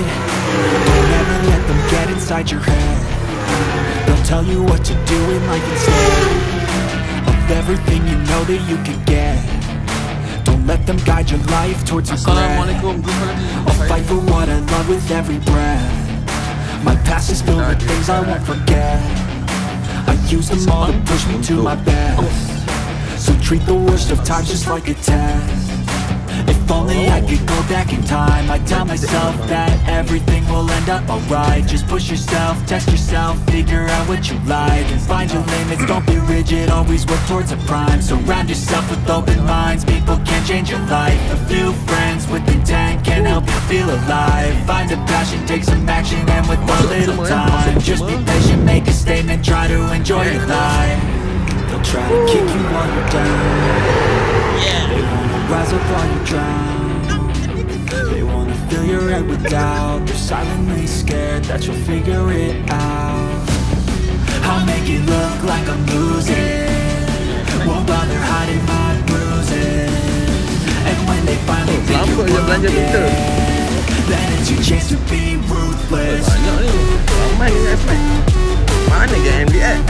Don't ever let them get inside your head. They'll tell you what to do in life instead of everything you know that you could get. Don't let them guide your life towards regret. I'll fight for what I love with every breath. My past is filled with things I won't forget. I use them all to push me to my best. So treat the worst of times just like a test. If only I could go back in time, I'd tell myself that everything will end up alright. Just push yourself, test yourself, figure out what you like, and find your limits, don't be rigid, always work towards a prime. Surround yourself with open minds, people can change your life. A few friends with intent can help you feel alive. Find a passion, take some action, and with a little time, just be patient, make a statement, try to enjoy your life. They'll try to kick you while you're down. They wanna rise up while you drown. They wanna fill your head with doubt. They're silently scared that you'll figure it out. I'll make it look like I'm losing, won't bother hiding my bruises. And when they finally think you're wounded, then it's your chance to be ruthless. Mana game dia?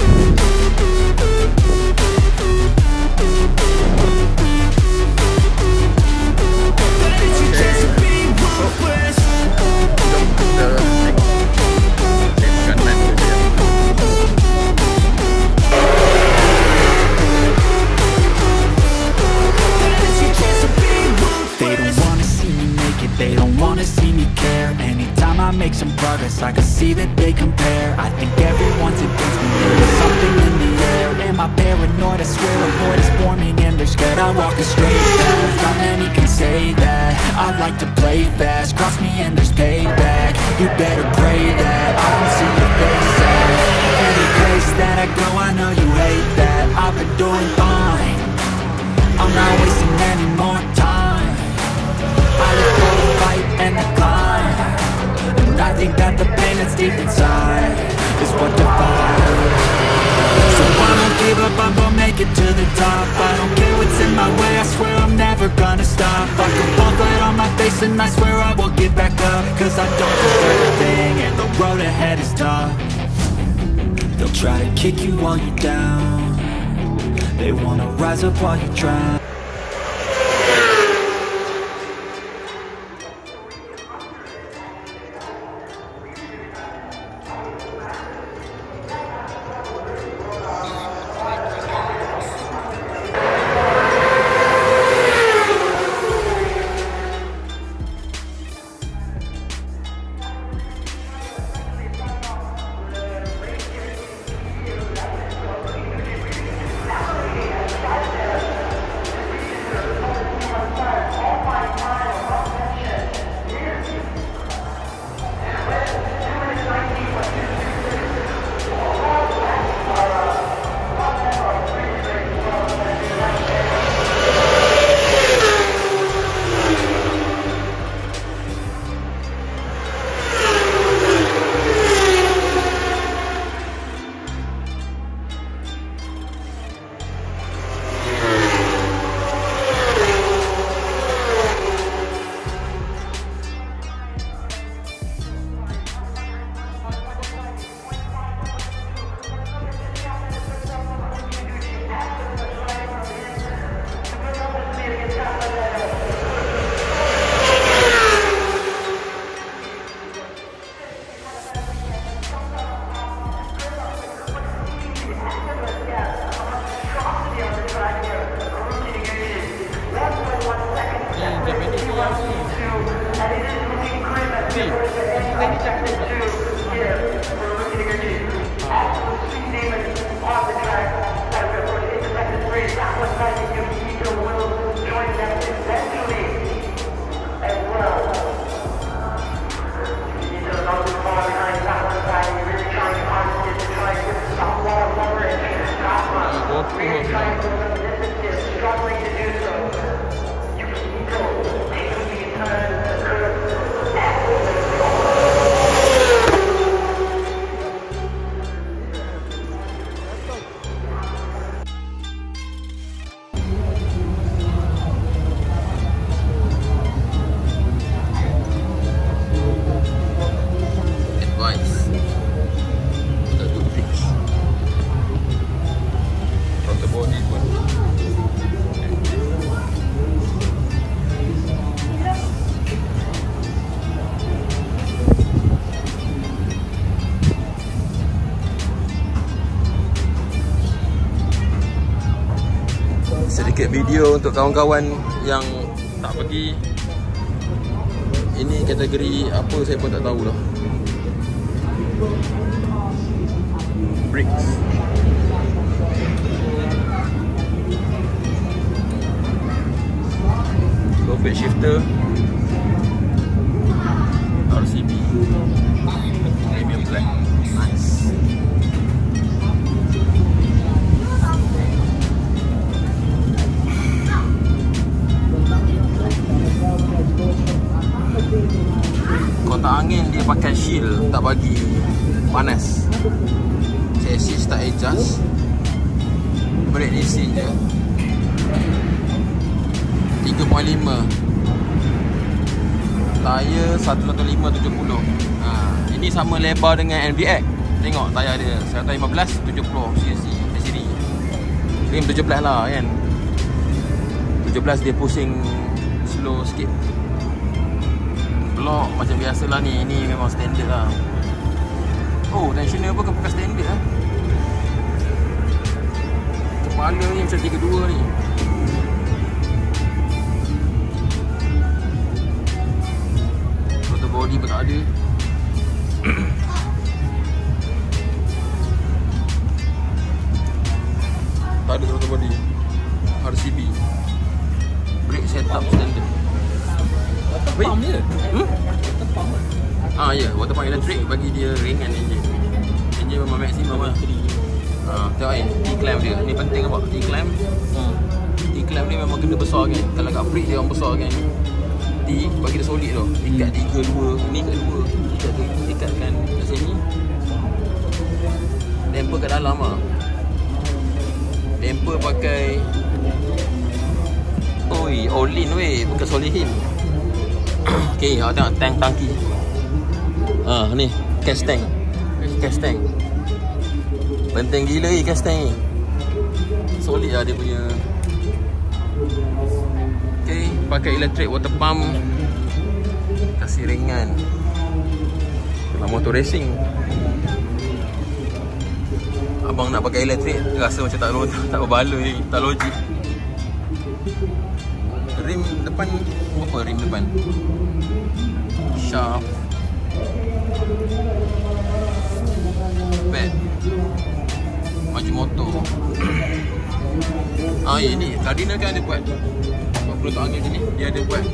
Make some progress, I can see that they compare. I think everyone's against me, there's something in the air. Am I paranoid? I swear a void is forming and they're scared. I walk a straight path, not many can say that. I like to play fast, cross me and there's payback. You better pray that I don't see your face at any place that I go. I know you hate that. I've been doing fine, I'm not wasting any more time. I look for the fight and the climb. I think that the pain that's deep inside is what defines. So I don't give up, I'm gonna make it to the top. I don't care what's in my way, I swear I'm never gonna stop. I can fall flat on my face and I swear I will get back up. Cause I don't deserve a thing and the road ahead is tough. They'll try to kick you while you're down. They wanna rise up while you drown. sikit video untuk kawan-kawan yang tak pergi. Ini kategori apa saya pun tak tahulah. Bricks. Profit shifter. RCB. Premium black. Nice. Kotak angin dia pakai shield, tak bagi panas. Chassis tak adjust. Brake leasing je 3.5. Tayar 115/70. Ini sama lebar dengan NVX. Tengok tayar dia 115/70 cc. Rim 17 lah kan. 17 dia pusing slow sikit. Block macam biasalah ni. Ini memang standard lah. Oh, tensioner pun pakai standard lah. Kepala ni macam 32 ni. Rotor body pun tak ada. Tak ada rotor body. RCB. Brake setup standard. Water pump dia. Water pump. Ya, water pump elektrik bagi dia ringan enjin. Enjin memang maksimum lah. Tengok ni, T-clamp dia. Ni penting apa? T-clamp. T-clamp ni memang kena besar kan. Kalau kat brake dia orang besar kan. T bagi dia solid tu. Ikat 3-2. Ni kat 2. Ikatkan kat sini. Damper kat dalam lah. Damper pakai Olin weh, bukan Solihin. Okay, awak tengok tank tangki. Ni gas tank. Gas tank. Penting gila ni gas tank ni. Solid lah dia punya. Okay, pakai electric water pump. Kasih ringan. Dalam motor racing. Abang nak pakai elektrik rasa macam tak berbaloi, tak logik. Rim depan apa rim depan? Shaft. Pad. Maju motor. Ini Cardinal kan ada buat. Untuk angin sini dia ada buat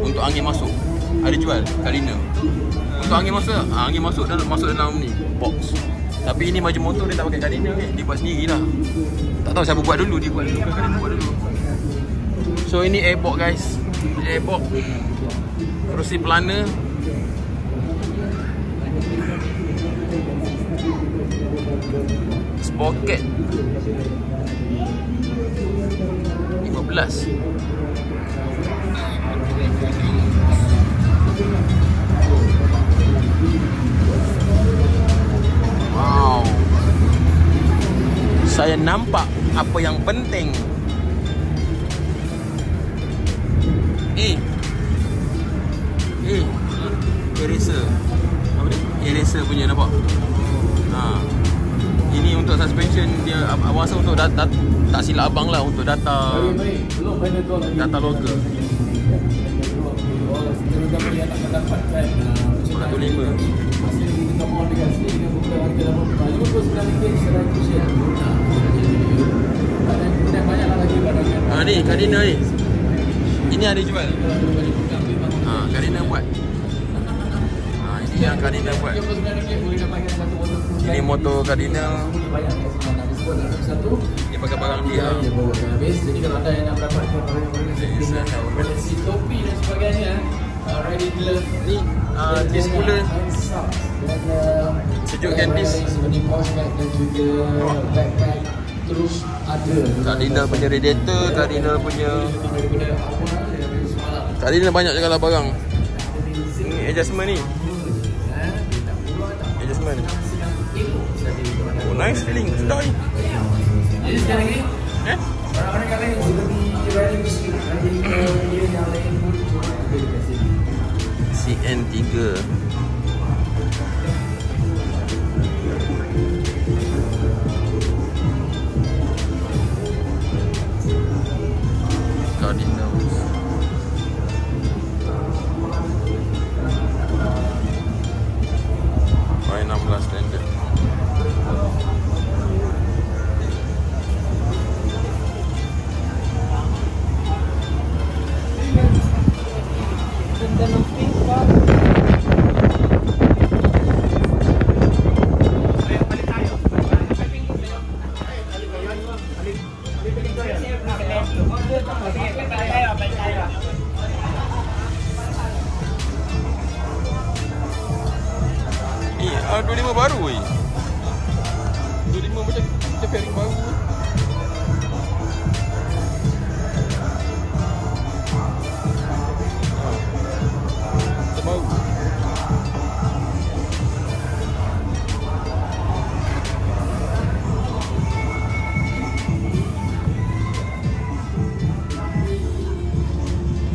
untuk angin masuk. Ada jual Cardinal. Untuk angin masuk, angin masuk dalam ni box. Tapi ini maju motor dia tak pakai Cardinal ni. Dia buat sendiri lah. Tak tahu siapa buat dulu. Dia buat dulu ke Cardinal buat dulu. So ini airbox guys. Airbox kerusi pelana. Sprocket 15. Wow. Saya nampak apa yang penting. Eraser. Apa ni? Eraser punya nampak. Ini untuk suspension dia. Abang rasa untuk data, tak silap abang lah, untuk data local. 105. Ni Cardinal ni. Ini ada jual. Cardinal buat. Ini yang Cardinal buat. Ini motor Cardinal. Dia pakai barang dia. Jadi kalau ada yang nak mendapatkan koleksi topi dan sebagainya, ready glove ni disc cooler. Sejukkan disc. Seperti mouse bag dan juga backpack. Terus ada Cardinal punya radiator, Cardinal punya Cardinal banyak je kalau barang. Ni adjustment ni. Adjustment. Oh, nice feeling. Sedap ni. Jadi sekarang ni orang-orang yang lain seperti riding yang lain pun CN3. Tahun 25 baru weh. 25 macam fairing baru. Baru.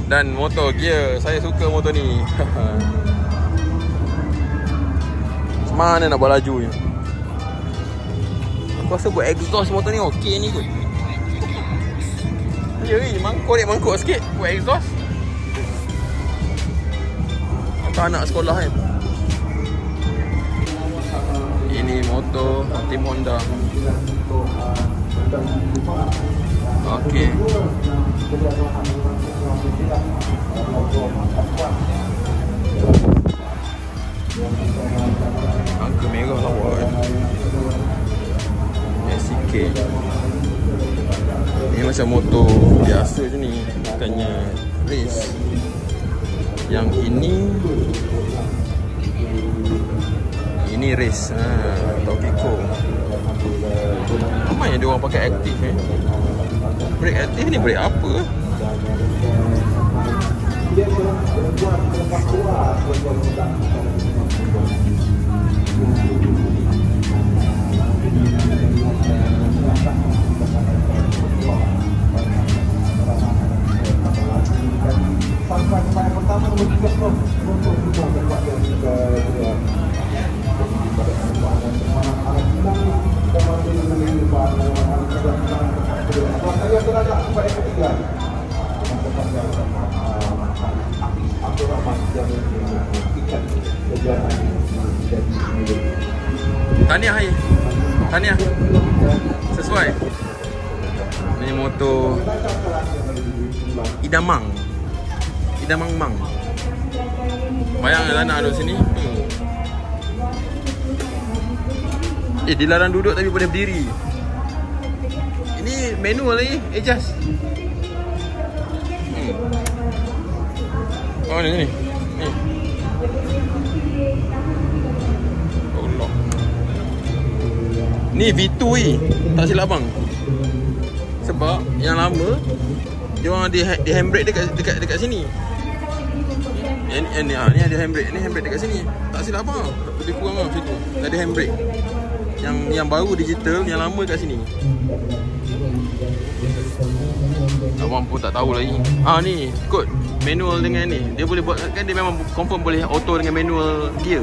Dan motor gear, saya suka motor ni. Mana nak buat laju ni? Aku rasa buat exhaust motor ni okey ni kot. Ya ni, mangkuk sikit buat exhaust. Untuk anak sekolah kan. Ini motor tim Honda. Okey. Angka merah lawa kan. SK. Ini macam motor biasa je ni, bukannya race. Yang ini race. Tokiko. Ramai yang dia orang pakai aktif Brake aktif ni brake apa? Tahniah. Sesuai. Ini motor Idamang Mang. Bayangkan anak duduk sini. Dilarang duduk tapi boleh berdiri. Ini manual lagi, adjust. Oh ni. Ni V2 tak silap bang. Sebab yang lama dia orang di handbrake dekat sini. Ni ada handbrake, dekat sini. Tak silap bang. Lebih kurang lah situ. Tak ada handbrake. Yang baru digital, yang lama kat sini. Abang pun tak tahu lagi. Ni kod manual dengan ni. Dia boleh buat kan, dia memang confirm boleh auto dengan manual gear.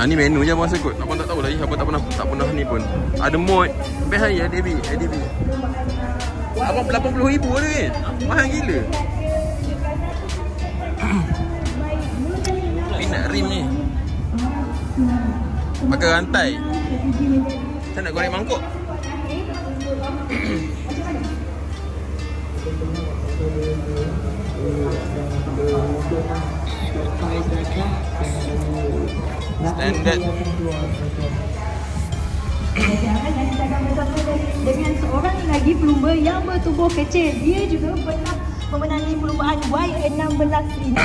Ni menu je abang rasa kot. Abang tak tahu lagi. Abang tak pernah ni pun. Ada mod. Best hari ADB. Abang 80,000 ada kan? Mahal gila. Peanut rim ni. Pakai rantai. Saya nak goreng mangkuk. Standard. Dengan seorang lagi pelumba yang bertubuh kecil. Dia juga pernah memenangi perlumbaan Y16 ini.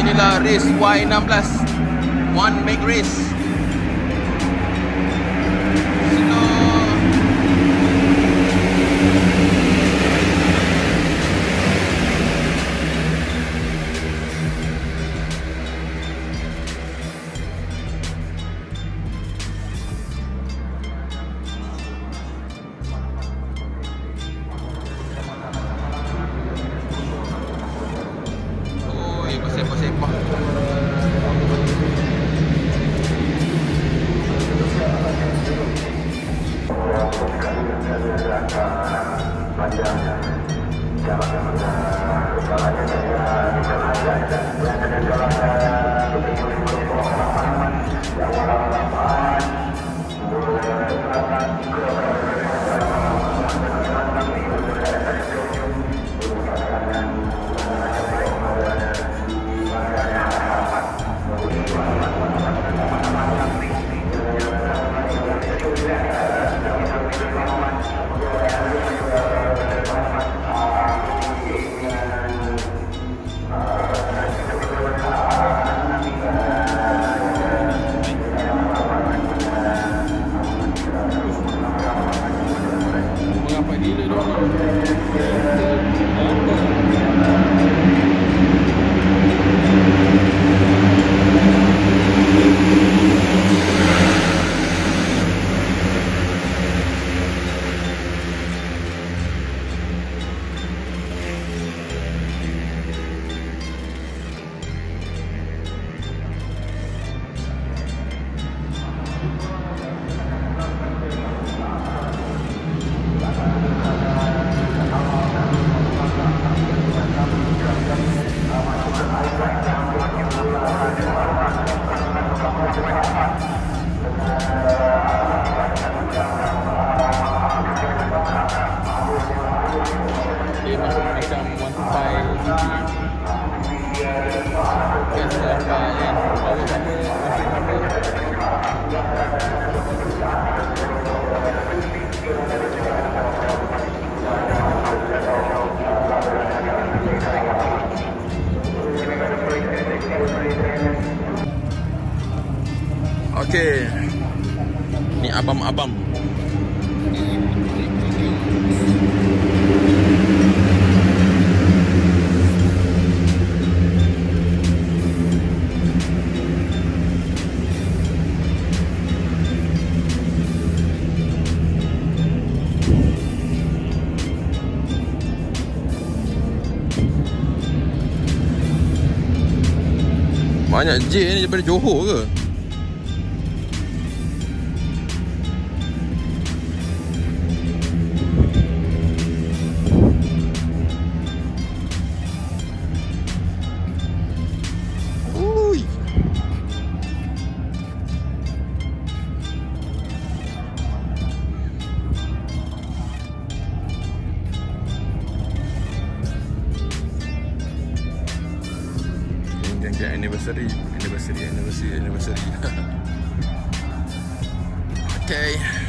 Inilah race Y16. One make race. Pasir-pasir. Dia macam 1.5 kan sudah nampak kan power sama mesin sama. Okey, ni abam-abam. Banyak J ni daripada Johor ke? Ui. Anniversary. Okay.